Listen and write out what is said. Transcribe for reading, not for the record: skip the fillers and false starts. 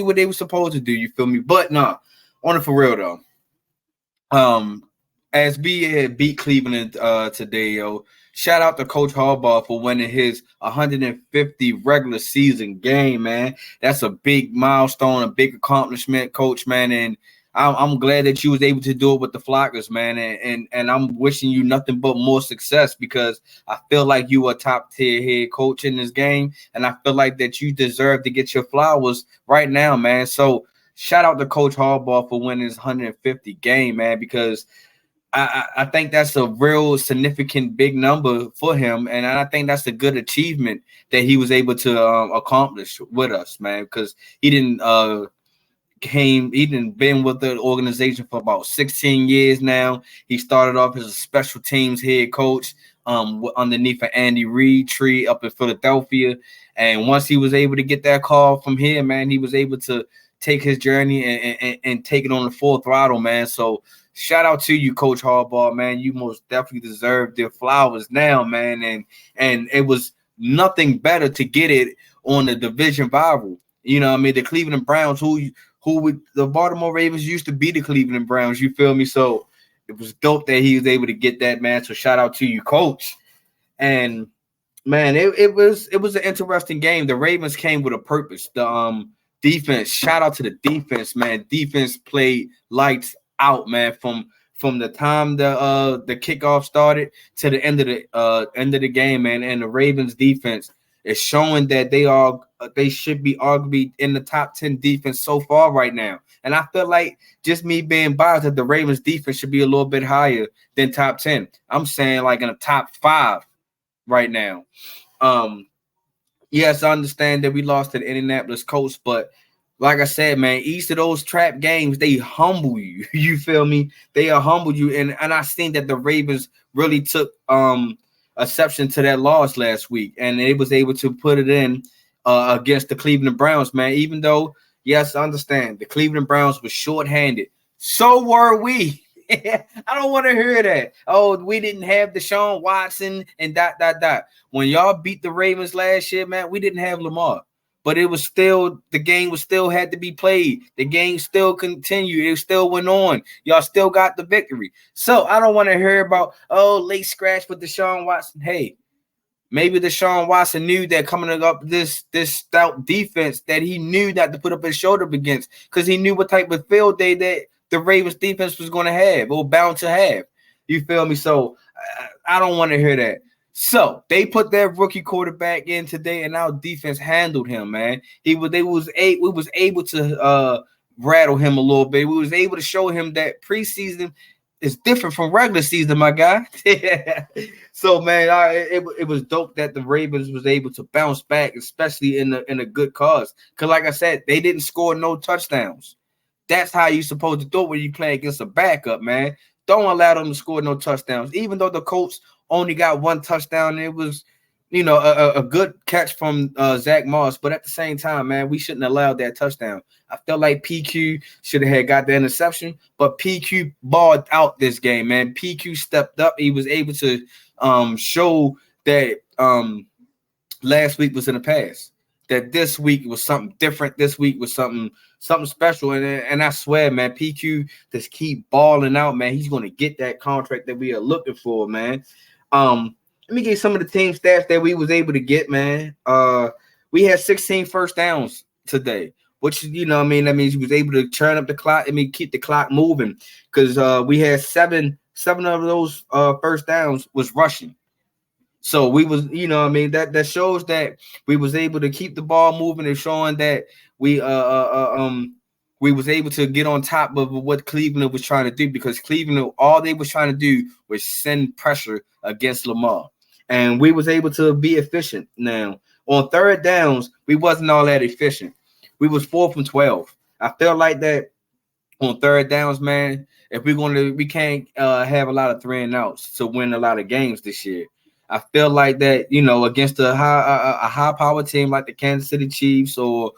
what they were supposed to do. You feel me? But nah, on it for real though. As B had beat Cleveland today, yo. Shout out to Coach Harbaugh for winning his 150 regular season game, man. That's a big milestone, a big accomplishment, Coach, man. And I'm glad that you was able to do it with the Flockers, man. And I'm wishing you nothing but more success because I feel like you are a top tier head coach in this game, and I feel like that you deserve to get your flowers right now, man. So shout out to Coach Harbaugh for winning his 150 game, man, because I think that's a real significant big number for him, and I think that's a good achievement that he was able to accomplish with us, man. Because he didn't been with the organization for about 16 years now. He started off as a special teams head coach underneath an Andy Reid tree up in Philadelphia, and once he was able to get that call from here, man, he was able to take his journey and take it on the full throttle, man. So shout out to you, Coach Harbaugh, man. You most definitely deserve their flowers now, man. And it was nothing better to get it on the division rival. You know what I mean? The Cleveland Browns, the Baltimore Ravens used to be the Cleveland Browns, you feel me? So it was dope that he was able to get that, man. So shout out to you, Coach. And man, it was an interesting game. The Ravens came with a purpose. The defense, shout out to the defense, man. Defense played lights out, man, from the time the kickoff started to the end of the game, man. And the Ravens defense is showing that they should be arguably in the top 10 defense so far right now. And I feel like just me being biased that the Ravens defense should be a little bit higher than top 10. I'm saying like in the top 5 right now. Yes, I understand that we lost to the Indianapolis Colts, but like I said, man, each of those trap games, they humble you. You feel me? They humble you. And I think that the Ravens really took exception to that loss last week, and they was able to put it in against the Cleveland Browns, man. Even though, yes, I understand the Cleveland Browns were shorthanded. So were we. I don't want to hear that. Oh, we didn't have Deshaun Watson and ... When y'all beat the Ravens last year, man, we didn't have Lamar. But it was still, the game was still had to be played. The game still continued. It still went on. Y'all still got the victory. So I don't want to hear about, late scratch with Deshaun Watson. Hey, maybe Deshaun Watson knew that coming up this stout defense that he knew not to put up his shoulder against, because he knew what type of field day that the Ravens defense was going to have or bound to have. You feel me? So I don't want to hear that. So they put their rookie quarterback in today, and our defense handled him, man. We was able to rattle him a little bit. We was able to show him that preseason is different from regular season, my guy. So, man, it was dope that the Ravens was able to bounce back, especially in a good cause. Because, like I said, they didn't score no touchdowns. That's how you supposed to do it when you play against a backup, man. Don't allow them to score no touchdowns. Even though the Colts only got one touchdown, it was, a good catch from Zach Moss. But at the same time, man, we shouldn't allow that touchdown. I felt like PQ should have got the interception, but PQ balled out this game, man. PQ stepped up. He was able to show that last week was in the past, that this week was something different. This week was something special. And I swear, man, PQ just keep balling out, man. He's going to get that contract that we are looking for, man. Let me get some of the team stats that we was able to get, man. We had 16 first downs today, which, that means we was able to turn up the clock. Keep the clock moving, because we had seven of those first downs was rushing. So we was, that shows that we was able to keep the ball moving, and showing that we was able to get on top of what Cleveland was trying to do, because Cleveland, all they was trying to do was send pressure against Lamar. And we was able to be efficient. Now, on third downs, we wasn't all that efficient. We was 4 from 12. I feel like that on third downs, man, if we can't have a lot of 3 and outs to win a lot of games this year. I feel like that, against a high power team like the Kansas City Chiefs or